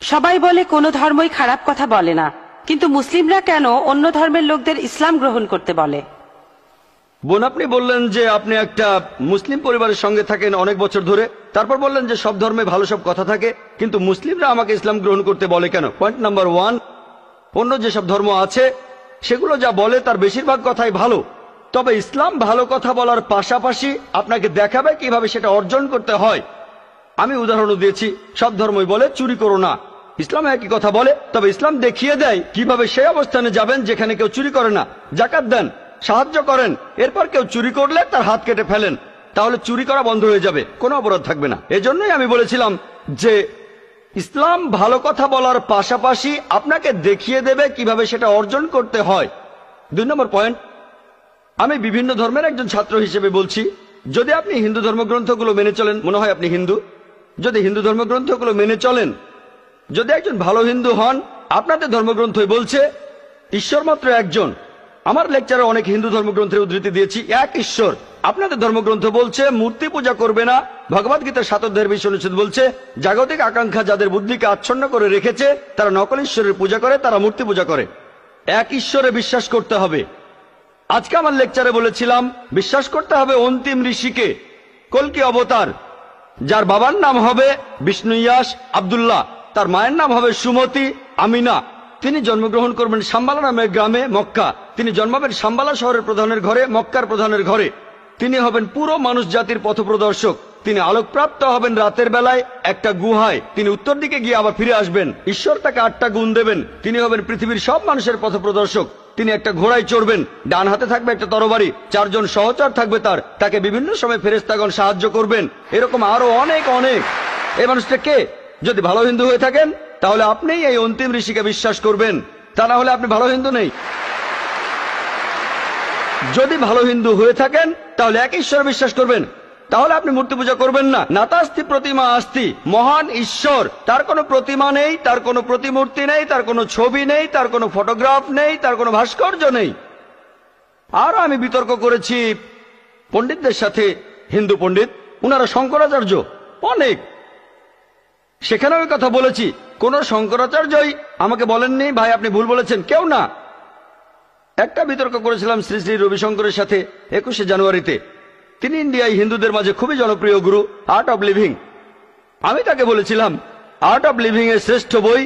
সবাই বলে কোনো ধর্মই খারাপ কথা বলে না, কিন্তু মুসলিমরা কেন অন্য ধর্মের লোকদের ইসলাম গ্রহণ করতে বলে? বোন, আপনি বললেন যে আপনি একটা মুসলিম পরিবারের সঙ্গে থাকেন অনেক বছর ধরে, তারপর বললেন যে সব ধর্মে ভালো সব কথা থাকে, কিন্তু মুসলিমরা আমাকে ইসলাম গ্রহণ করতে বলে কেন? পয়েন্ট নাম্বার 1, অন্য যেসব ধর্ম আছে সেগুলো যা বলে তার বেশিরভাগ কথাই ভালো, তবে ইসলাম ভালো কথা বলার পাশাপাশি আপনাকে দেখাবে কিভাবে সেটা অর্জন করতে হয়। আমি উদাহরণও দিয়েছি, সব ধর্মই বলে চুরি করো না, ইসলাম একই কথা বলে, তবে ইসলাম দেখিয়ে দেয় কিভাবে সেই অবস্থানে যাবেন যেখানে কেউ চুরি করে না। জাকাত দেন, সাহায্য করেন, এরপর কেউ চুরি করলে তার হাত কেটে ফেলেন, তাহলে চুরি করা বন্ধ হয়ে যাবে, কোনো অপরাধ থাকবে না। এজন্যই আমি বলেছিলাম যে ইসলাম ভালো কথা বলার পাশাপাশি আপনাকে দেখিয়ে দেবে কিভাবে সেটা অর্জন করতে হয়। 2 নম্বর পয়েন্ট, আমি বিভিন্ন ধর্মের একজন ছাত্র হিসেবে বলছি, যদি আপনি হিন্দু ধর্মগ্রন্থগুলো মেনে চলেন, মনে হয় আপনি হিন্দু, যদি হিন্দু ধর্মগ্রন্থগুলো মেনে চলেন, যদি একজন ভালো হিন্দু হন, আপনাদের ধর্মগ্রন্থই বলছে ঈশ্বর মাত্র একজন। আমার লেকচারে অনেক হিন্দু ধর্মগ্রন্থের উদ্ধৃতি দিয়েছি, এক ঈশ্বর। আপনাদের ধর্মগ্রন্থ বলছে মূর্তি পূজা করবে না। ভগবদ গীতার 7 অধ্যায়ের 20 অনুচ্ছেদ বলছে জাগতিক আকাঙ্ক্ষা যাদের বুদ্ধিকে আচ্ছন্ন করে রেখেছে তারা নকল ঈশ্বরের পূজা করে, তারা মূর্তি পূজা করে। এক ঈশ্বরে বিশ্বাস করতে হবে। আজকে আমার লেকচারে বলেছিলাম বিশ্বাস করতে হবে অন্তিম ঋষিকে, কল্কি অবতার, যার বাবার নাম হবে বিষ্ণু ইয়াস আব্দুল্লাহ, তার মায়ের নাম হবে সুমতি আমিনা। তিনি জন্মগ্রহণ করবেন সাম্বালা নামের গ্রামে মক্কা। তিনি জন্মাবেন সাম্বালা শহরের প্রধানের ঘরে, মক্কার প্রধানের ঘরে। তিনি হবেন পুরো মানুষ জাতির পথপ্রদর্শক। তিনি আলোকপ্রাপ্ত হবেন রাতের বেলায় একটা গুহায়। তিনি উত্তর দিকে গিয়ে আবার ফিরে আসবেন। ঈশ্বর তাকে 8টা গুণ দেবেন। তিনি হবেন পৃথিবীর সব মানুষের পথপ্রদর্শক। তিনি একটা ঘোড়ায় চড়বেন, ডান হাতে থাকবে একটা তরবারি, 4 জন সহচর থাকবে তাকে বিভিন্ন সময় ফেরেশতাগণ সাহায্য করবেন। এরকম আরো অনেক অনেক। এই মানুষটা কে? যদি ভালো হিন্দু হয়ে থাকেন তাহলে আপনি এই অন্তিম ঋষিকে বিশ্বাস করবেন, তা না হলে আপনি ভালো হিন্দু নেই। যদি ভালো হিন্দু হয়ে থাকেন তাহলে এক ঈশ্বর বিশ্বাস করবেন, তাহলে আপনি মূর্তি পূজা করবেন না। নাতাস্তি প্রতিমা আস্তি, মহান ঈশ্বর, তার কোনো প্রতিমা নেই, তার কোনো প্রতিমূর্তি নেই, তার কোনো ছবি নেই, তার কোনো ফটোগ্রাফ নেই, তার কোনো ভাস্কর্য নেই। আর আমি বিতর্ক করেছি পণ্ডিতদের সাথে, হিন্দু পণ্ডিত, উনারা শঙ্করাচার্য অনেক, সেখানে আমি কথা বলেছি। কোন শঙ্করাচার্যই আমাকে বলেননি ভাই আপনি ভুল বলেছেন, কেউ না। একটা বিতর্ক করেছিলাম শ্রী শ্রী রবিশঙ্করের সাথে 21শে জানুয়ারিতে। তিনি ইন্ডিয়ায় হিন্দুদের মাঝে খুবই জনপ্রিয় গুরু, আর্ট অব লিভিং। আমি তাকে বলেছিলাম আর্ট অব লিভিং এর শ্রেষ্ঠ বই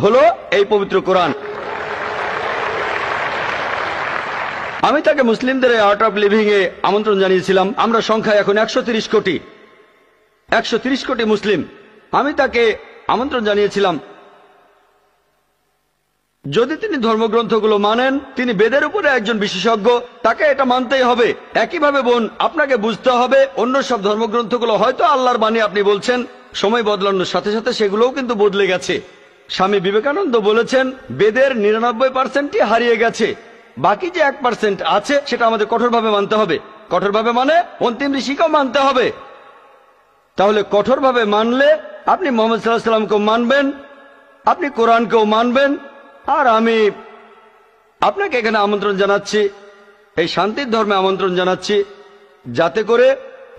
হলো এই পবিত্র কোরআন। আমি তাকে মুসলিমদের এই আর্ট অব লিভিং এ আমন্ত্রণ জানিয়েছিলাম। আমরা সংখ্যায় এখন 130 কোটি, 130 কোটি মুসলিম। আমি তাকে আমন্ত্রণ জানিয়েছিলাম, যদি তিনি ধর্মগ্রন্থগুলো মানেন, তিনি বেদের উপরে একজন বিশেষজ্ঞ, তাকে এটা মানতেই হবে। একইভাবে বোন, আপনাকে বুঝতে হবে অন্য সব ধর্মগ্রন্থগুলো হয়তো আল্লাহর বাণী আপনি বলছেন, সময় বদলানোর সাথে সাথে সেগুলোও কিন্তু বদলে গেছে। স্বামী বিবেকানন্দ বলেছেন বেদের 99%ই হারিয়ে গেছে, বাকি যে 1% আছে সেটা আমাদের কঠোরভাবে মানতে হবে। কঠোরভাবে মানে অন্তিম ঋষিকেও মানতে হবে। তাহলে কঠোরভাবে মানলে আপনি মুহাম্মদ সাল্লাল্লাহু আলাইহি ওয়াসাল্লামকেও মানবেন, আপনি কোরআনকেও মানবেন। আর আমি আপনাকে এখানে আমন্ত্রণ জানাচ্ছি, এই শান্তির ধর্মে আমন্ত্রণ জানাচ্ছি, যাতে করে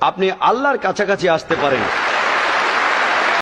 আপনি আল্লাহর কাছাকাছি আসতে পারেন।